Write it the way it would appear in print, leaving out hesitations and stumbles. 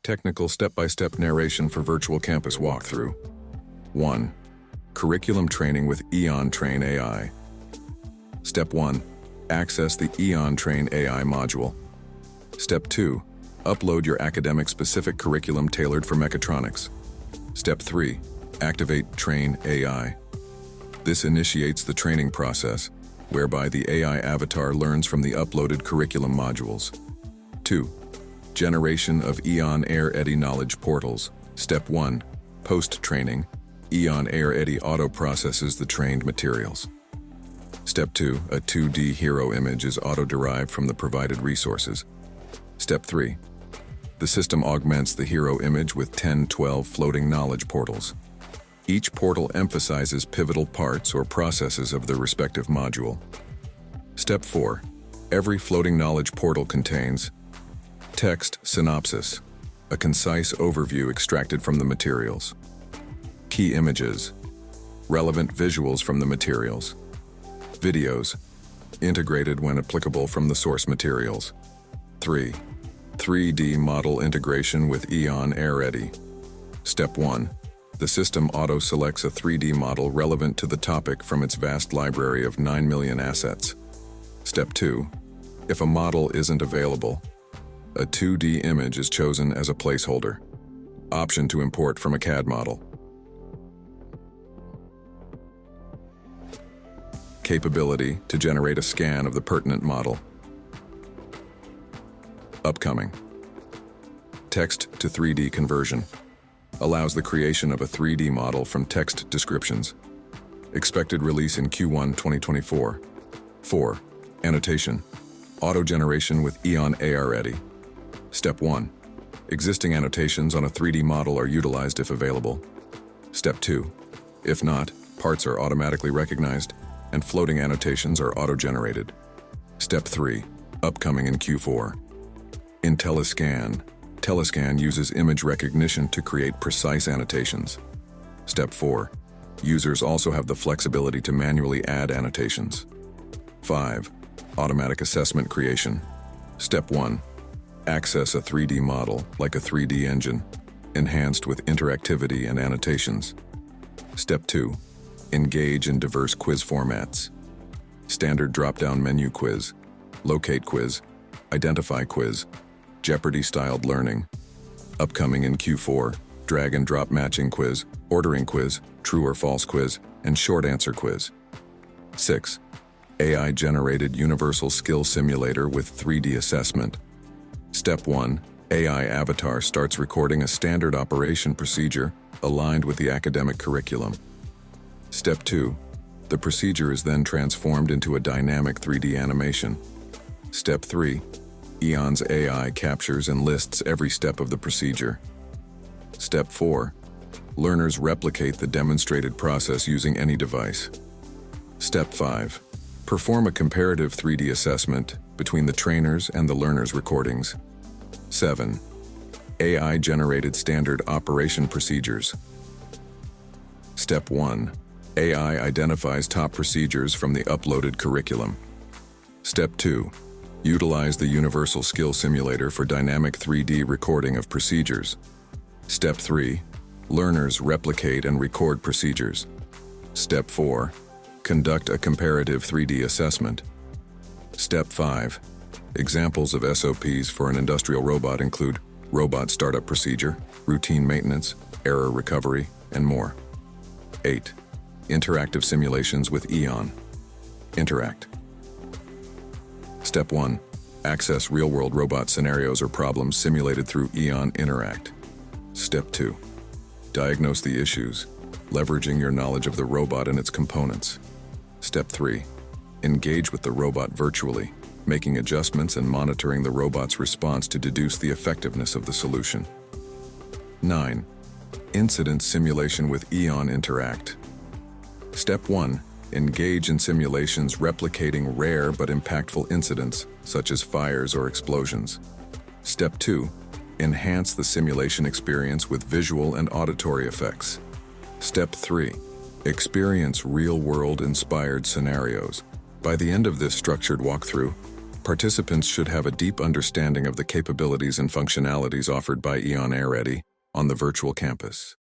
Technical step-by-step narration for virtual campus walkthrough. 1. Curriculum training with Eon Train AI. Step 1. Access the Eon Train AI module. Step 2. Upload your academic-specific curriculum tailored for mechatronics. Step 3. Activate Train AI. This initiates the training process, whereby the AI avatar learns from the uploaded curriculum modules. 2. Generation of Eon Air Eddy knowledge portals. Step 1. Post-training, Eon Air Eddy auto-processes the trained materials. Step 2. A 2D hero image is auto-derived from the provided resources. Step 3. The system augments the hero image with 10-12 floating knowledge portals. Each portal emphasizes pivotal parts or processes of the respective module. Step 4. Every floating knowledge portal contains text synopsis, a concise overview extracted from the materials. Key images, relevant visuals from the materials. Videos, integrated when applicable from the source materials. 3. 3D model integration with Eon Air Eddy. Step 1. The system auto-selects a 3D model relevant to the topic from its vast library of 9 million assets. Step 2. If a model isn't available, a 2D image is chosen as a placeholder. Option to import from a CAD model. Capability to generate a scan of the pertinent model. Upcoming. Text to 3D conversion. Allows the creation of a 3D model from text descriptions. Expected release in Q1 2024. 4. Annotation. Auto-generation with Eon AR Eddy. Step 1. Existing annotations on a 3D model are utilized if available. Step 2. If not, parts are automatically recognized, and floating annotations are auto-generated. Step 3. Upcoming in Q4. IntelliScan. IntelliScan uses image recognition to create precise annotations. Step 4. Users also have the flexibility to manually add annotations. 5. Automatic assessment creation. Step 1. Access a 3D model, like a 3D engine, enhanced with interactivity and annotations. Step 2. Engage in diverse quiz formats. Standard drop-down menu quiz, locate quiz, identify quiz, Jeopardy-styled learning. Upcoming in Q4, drag and drop matching quiz, ordering quiz, true or false quiz, and short answer quiz. 6. AI-generated universal skill simulator with 3D assessment. Step 1. AI avatar starts recording a standard operation procedure aligned with the academic curriculum. Step 2. The procedure is then transformed into a dynamic 3D animation. Step 3. Eon's AI captures and lists every step of the procedure. Step 4. Learners replicate the demonstrated process using any device. Step 5. Perform a comparative 3D assessment between the trainer's and the learner's recordings. 7. AI-generated standard operation procedures. Step 1. AI identifies top procedures from the uploaded curriculum. Step 2. Utilize the Universal Skill Simulator for dynamic 3D recording of procedures. Step 3. Learners replicate and record procedures. Step 4. Conduct a comparative 3D assessment. Step 5. Examples of SOPs for an industrial robot include robot startup procedure, routine maintenance, error recovery, and more. 8. Interactive simulations with Eon. Interact. Step 1. Access real-world robot scenarios or problems simulated through Eon Interact. Step 2. Diagnose the issues, leveraging your knowledge of the robot and its components. Step 3. Engage with the robot virtually, making adjustments and monitoring the robot's response to deduce the effectiveness of the solution. 9. Incident simulation with Eon Interact. Step 1. Engage in simulations replicating rare but impactful incidents, such as fires or explosions. Step 2. Enhance the simulation experience with visual and auditory effects. Step 3. Experience real-world inspired scenarios. By the end of this structured walkthrough, Participants should have a deep understanding of the capabilities and functionalities offered by Eon AirReady on the virtual campus.